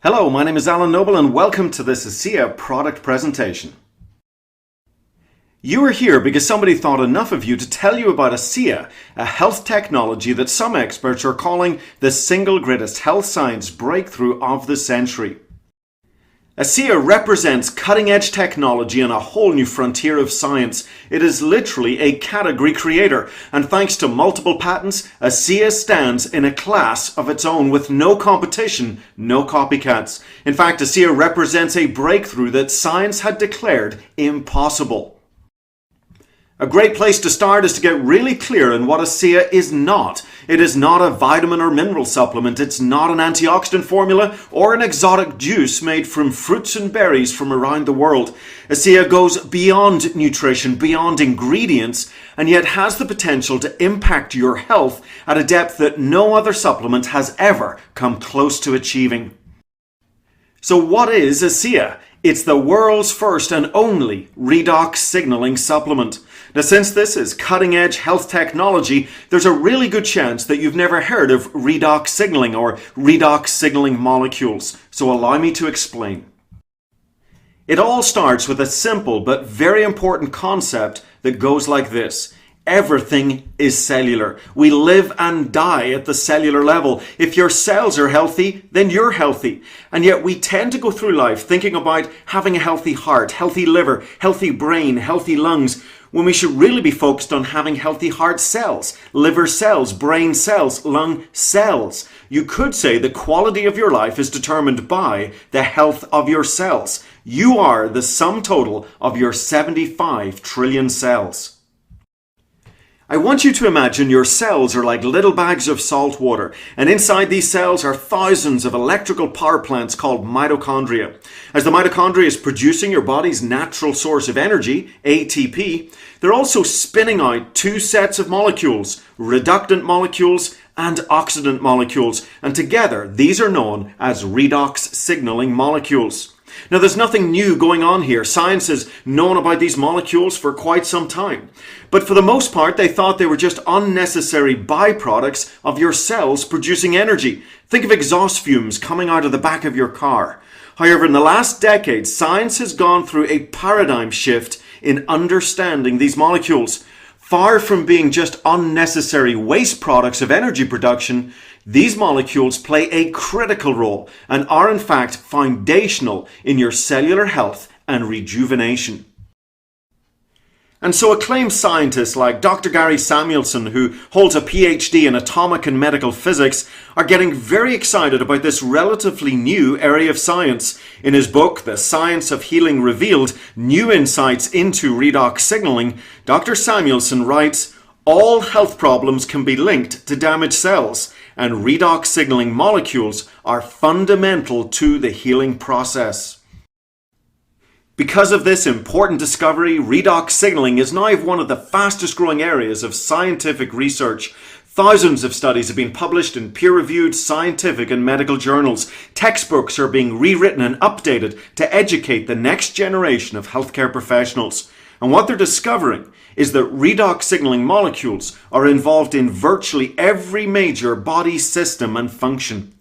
Hello, my name is Alan Noble and welcome to this ASEA product presentation. You are here because somebody thought enough of you to tell you about ASEA, a health technology that some experts are calling the single greatest health science breakthrough of the century. ASEA represents cutting-edge technology and a whole new frontier of science. It is literally a category creator, and thanks to multiple patents, ASEA stands in a class of its own with no competition, no copycats. In fact, ASEA represents a breakthrough that science had declared impossible. A great place to start is to get really clear on what ASEA is not. It is not a vitamin or mineral supplement. It's not an antioxidant formula or an exotic juice made from fruits and berries from around the world. ASEA goes beyond nutrition, beyond ingredients, and yet has the potential to impact your health at a depth that no other supplement has ever come close to achieving. So what is ASEA? It's the world's first and only redox signaling supplement. Now, since this is cutting-edge health technology, there's a really good chance that you've never heard of redox signaling or redox signaling molecules. So allow me to explain. It all starts with a simple but very important concept that goes like this. Everything is cellular. We live and die at the cellular level. If your cells are healthy, then you're healthy. And yet we tend to go through life thinking about having a healthy heart, healthy liver, healthy brain, healthy lungs, when we should really be focused on having healthy heart cells, liver cells, brain cells, lung cells. You could say the quality of your life is determined by the health of your cells. You are the sum total of your 75 trillion cells. I want you to imagine your cells are like little bags of salt water, and inside these cells are thousands of electrical power plants called mitochondria. As the mitochondria is producing your body's natural source of energy, ATP, they're also spinning out two sets of molecules, reductant molecules and oxidant molecules, and together these are known as redox signaling molecules. Now, there's nothing new going on here. Science has known about these molecules for quite some time. But for the most part, they thought they were just unnecessary byproducts of your cells producing energy. Think of exhaust fumes coming out of the back of your car. However, in the last decade, science has gone through a paradigm shift in understanding these molecules. Far from being just unnecessary waste products of energy production, these molecules play a critical role and are in fact foundational in your cellular health and rejuvenation. And so acclaimed scientists like Dr. Gary Samuelson, who holds a PhD in atomic and medical physics, are getting very excited about this relatively new area of science. In his book, The Science of Healing Revealed, New Insights into Redox Signaling, Dr. Samuelson writes, all health problems can be linked to damaged cells, and redox signaling molecules are fundamental to the healing process. Because of this important discovery, redox signaling is now one of the fastest growing areas of scientific research. Thousands of studies have been published in peer-reviewed scientific and medical journals. Textbooks are being rewritten and updated to educate the next generation of healthcare professionals. And what they're discovering is that redox signaling molecules are involved in virtually every major body system and function.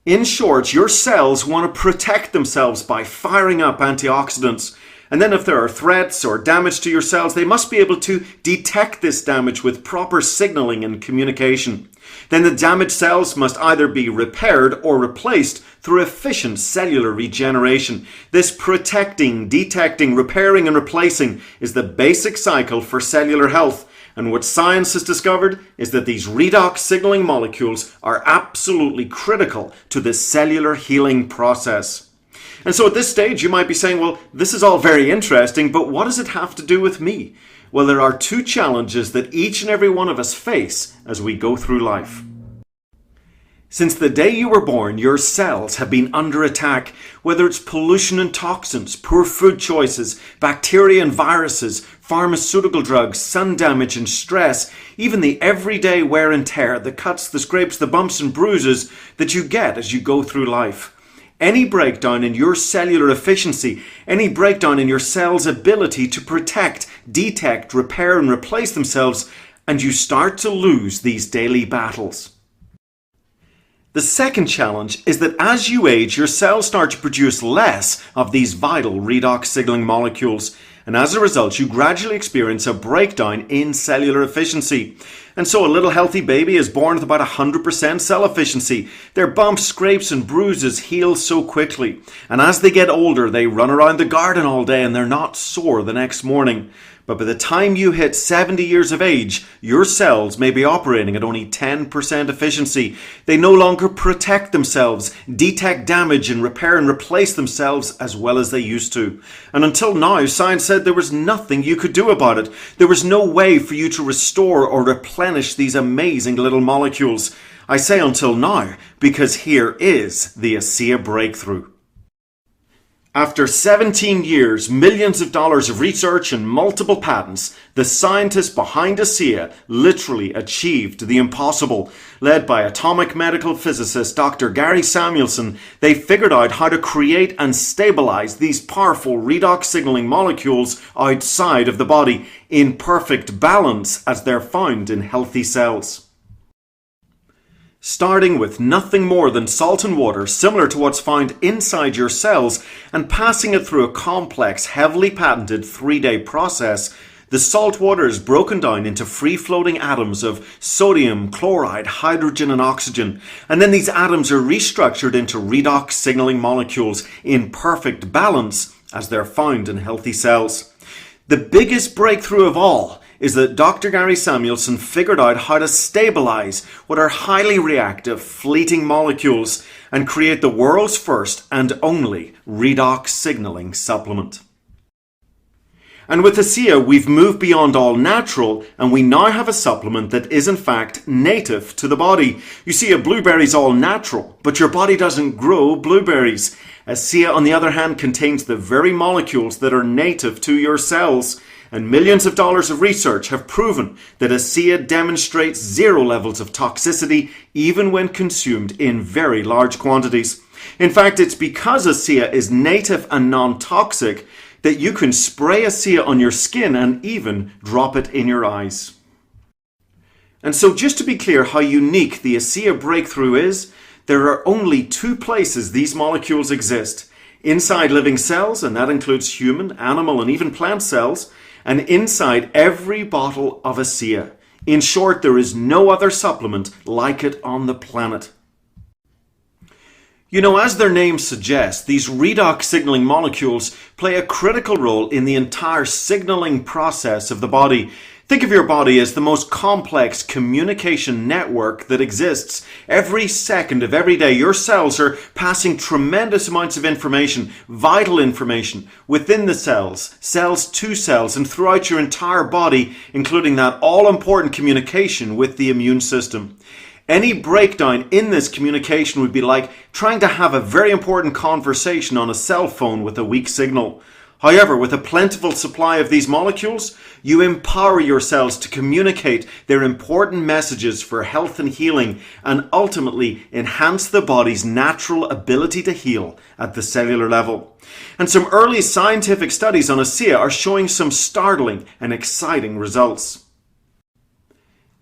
In short, your cells want to protect themselves by firing up antioxidants. And then if there are threats or damage to your cells, they must be able to detect this damage with proper signaling and communication. Then the damaged cells must either be repaired or replaced through efficient cellular regeneration. This protecting, detecting, repairing and replacing is the basic cycle for cellular health. And what science has discovered is that these redox signaling molecules are absolutely critical to the cellular healing process. And so at this stage, you might be saying, well, this is all very interesting, but what does it have to do with me? Well, there are two challenges that each and every one of us face as we go through life. Since the day you were born, your cells have been under attack, whether it's pollution and toxins, poor food choices, bacteria and viruses, pharmaceutical drugs, sun damage and stress, even the everyday wear and tear, the cuts, the scrapes, the bumps and bruises that you get as you go through life. Any breakdown in your cellular efficiency, any breakdown in your cell's ability to protect, detect, repair and replace themselves, and you start to lose these daily battles. The second challenge is that as you age, your cells start to produce less of these vital redox signaling molecules, and as a result, you gradually experience a breakdown in cellular efficiency. And so a little healthy baby is born with about 100% cell efficiency. Their bumps, scrapes and bruises heal so quickly. And as they get older, they run around the garden all day and they're not sore the next morning. But by the time you hit 70 years of age, your cells may be operating at only 10% efficiency. They no longer protect themselves, detect damage and repair and replace themselves as well as they used to. And until now, science said there was nothing you could do about it. There was no way for you to restore or replenish these amazing little molecules. I say until now because here is the ASEA breakthrough. After 17 years, millions of dollars of research and multiple patents, the scientists behind ASEA literally achieved the impossible. Led by atomic medical physicist Dr. Gary Samuelson, they figured out how to create and stabilize these powerful redox signaling molecules outside of the body in perfect balance as they're found in healthy cells. Starting with nothing more than salt and water, similar to what's found inside your cells, and passing it through a complex, heavily patented 3-day process, the salt water is broken down into free-floating atoms of sodium, chloride, hydrogen and oxygen, and then these atoms are restructured into redox signaling molecules in perfect balance as they're found in healthy cells. The biggest breakthrough of all is that Dr. Gary Samuelson figured out how to stabilize what are highly reactive, fleeting molecules and create the world's first and only redox signaling supplement. And with ASEA, we've moved beyond all natural, and we now have a supplement that is in fact native to the body. You see, a blueberry's all natural, but your body doesn't grow blueberries. ASEA, on the other hand, contains the very molecules that are native to your cells. And millions of dollars of research have proven that ASEA demonstrates 0 levels of toxicity even when consumed in very large quantities. In fact, it's because ASEA is native and non-toxic that you can spray ASEA on your skin and even drop it in your eyes. And so just to be clear how unique the ASEA breakthrough is, there are only 2 places these molecules exist. Inside living cells, and that includes human, animal and even plant cells, and inside every bottle of ASEA. In short, there is no other supplement like it on the planet. You know, as their name suggests, these redox signaling molecules play a critical role in the entire signaling process of the body. Think of your body as the most complex communication network that exists. Every second of every day, your cells are passing tremendous amounts of information, vital information, within the cells, cells to cells, and throughout your entire body, including that all-important communication with the immune system. Any breakdown in this communication would be like trying to have a very important conversation on a cell phone with a weak signal. However, with a plentiful supply of these molecules, you empower your cells to communicate their important messages for health and healing and ultimately enhance the body's natural ability to heal at the cellular level. And some early scientific studies on ASEA are showing some startling and exciting results.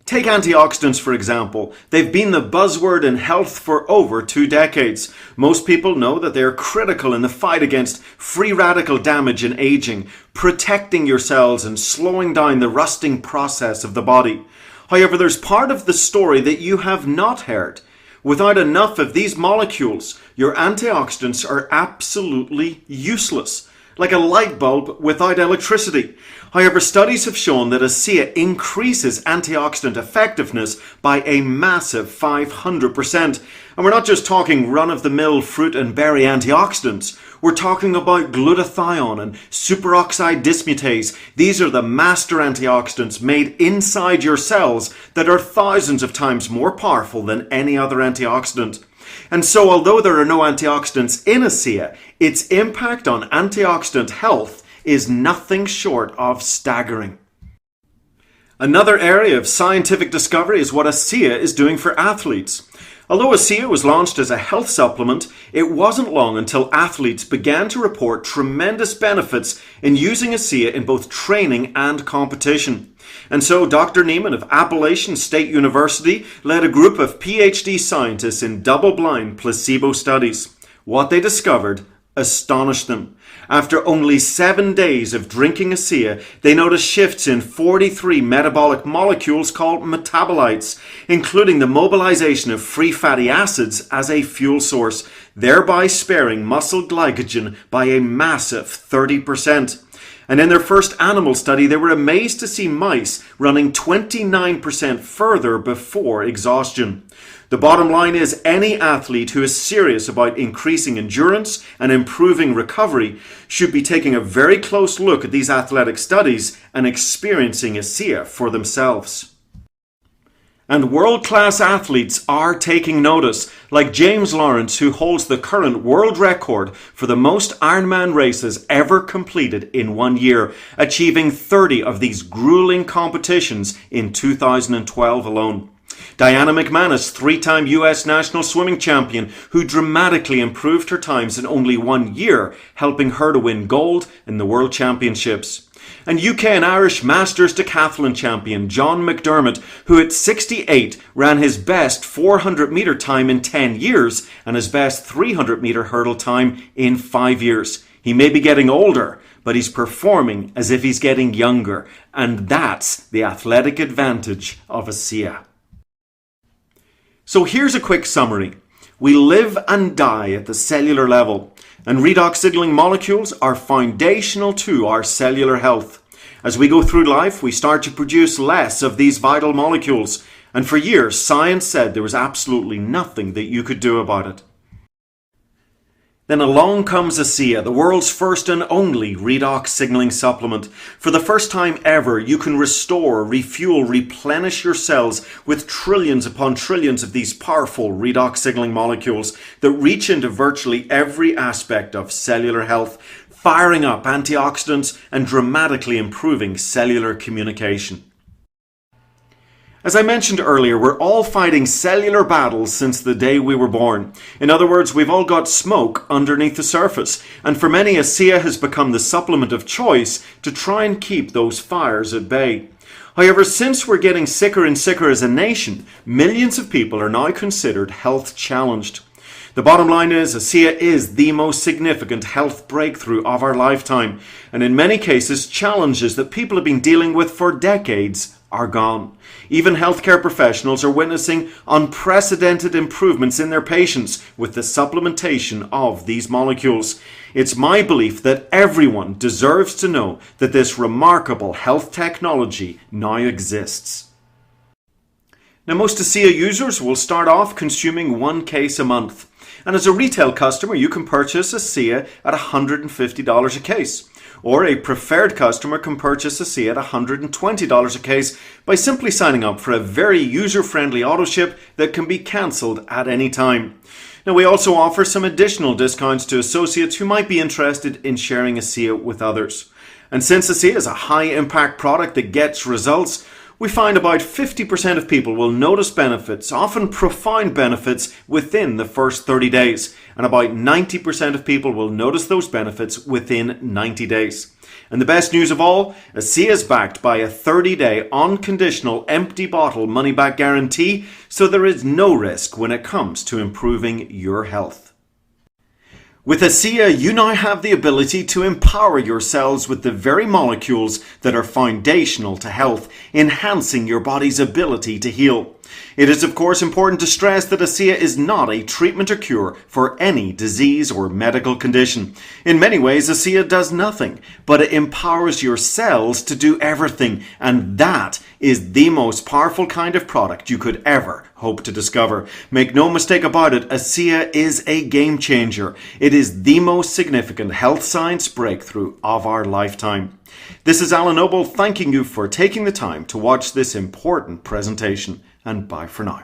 Take antioxidants, for example. They've been the buzzword in health for over 2 decades. Most people know that they are critical in the fight against free radical damage and aging, protecting your cells and slowing down the rusting process of the body. However, there's part of the story that you have not heard. Without enough of these molecules, your antioxidants are absolutely useless, like a light bulb without electricity. However, studies have shown that ASEA increases antioxidant effectiveness by a massive 500%. And we're not just talking run-of-the-mill fruit and berry antioxidants. We're talking about glutathione and superoxide dismutase. These are the master antioxidants made inside your cells that are thousands of times more powerful than any other antioxidant. And so, although there are no antioxidants in ASEA, its impact on antioxidant health is nothing short of staggering. Another area of scientific discovery is what ASEA is doing for athletes. Although ASEA was launched as a health supplement, it wasn't long until athletes began to report tremendous benefits in using ASEA in both training and competition. And so Dr. Neiman of Appalachian State University led a group of PhD scientists in double-blind placebo studies. What they discovered astonished them. After only 7 days of drinking ASEA, they noticed shifts in 43 metabolic molecules called metabolites, including the mobilization of free fatty acids as a fuel source, thereby sparing muscle glycogen by a massive 30%. And in their first animal study, they were amazed to see mice running 29% further before exhaustion. The bottom line is any athlete who is serious about increasing endurance and improving recovery should be taking a very close look at these athletic studies and experiencing ASEA for themselves. And world-class athletes are taking notice, like James Lawrence, who holds the current world record for the most Ironman races ever completed in 1 year, achieving 30 of these grueling competitions in 2012 alone. Diana McManus, 3-time US national swimming champion, who dramatically improved her times in only 1 year, helping her to win gold in the World Championships. And UK and Irish Masters decathlon champion John McDermott, who at 68 ran his best 400-metre time in 10 years and his best 300-metre hurdle time in 5 years. He may be getting older, but he's performing as if he's getting younger, and that's the athletic advantage of ASEA. So here's a quick summary. We live and die at the cellular level, and redox signaling molecules are foundational to our cellular health. As we go through life, we start to produce less of these vital molecules, and for years, science said there was absolutely nothing that you could do about it. Then along comes ASEA, the world's first and only redox signaling supplement. For the first time ever, you can restore, refuel, replenish your cells with trillions upon trillions of these powerful redox signaling molecules that reach into virtually every aspect of cellular health, firing up antioxidants and dramatically improving cellular communication. As I mentioned earlier, we're all fighting cellular battles since the day we were born. In other words, we've all got smoke underneath the surface, and for many, ASEA has become the supplement of choice to try and keep those fires at bay. However, since we're getting sicker and sicker as a nation, millions of people are now considered health challenged. The bottom line is, ASEA is the most significant health breakthrough of our lifetime, and in many cases, challenges that people have been dealing with for decades are gone. Even healthcare professionals are witnessing unprecedented improvements in their patients with the supplementation of these molecules. It's my belief that everyone deserves to know that this remarkable health technology now exists. Now, most ASEA users will start off consuming 1 case a month. And as a retail customer, you can purchase ASEA at $150 a case. Or a preferred customer can purchase ASEA at $120 a case by simply signing up for a very user-friendly auto ship that can be cancelled at any time. Now, we also offer some additional discounts to associates who might be interested in sharing ASEA with others. And since ASEA is a high-impact product that gets results, we find about 50% of people will notice benefits, often profound benefits, within the first 30 days. And about 90% of people will notice those benefits within 90 days. And the best news of all, ASEA is backed by a 30-day unconditional empty bottle money-back guarantee, so there is no risk when it comes to improving your health. With ASEA, you now have the ability to empower your cells with the very molecules that are foundational to health, enhancing your body's ability to heal. It is, of course, important to stress that ASEA is not a treatment or cure for any disease or medical condition. In many ways, ASEA does nothing, but it empowers your cells to do everything, and that is the most powerful kind of product you could ever hope to discover. Make no mistake about it, ASEA is a game changer. It is the most significant health science breakthrough of our lifetime. This is Alan Noble thanking you for taking the time to watch this important presentation, and bye for now.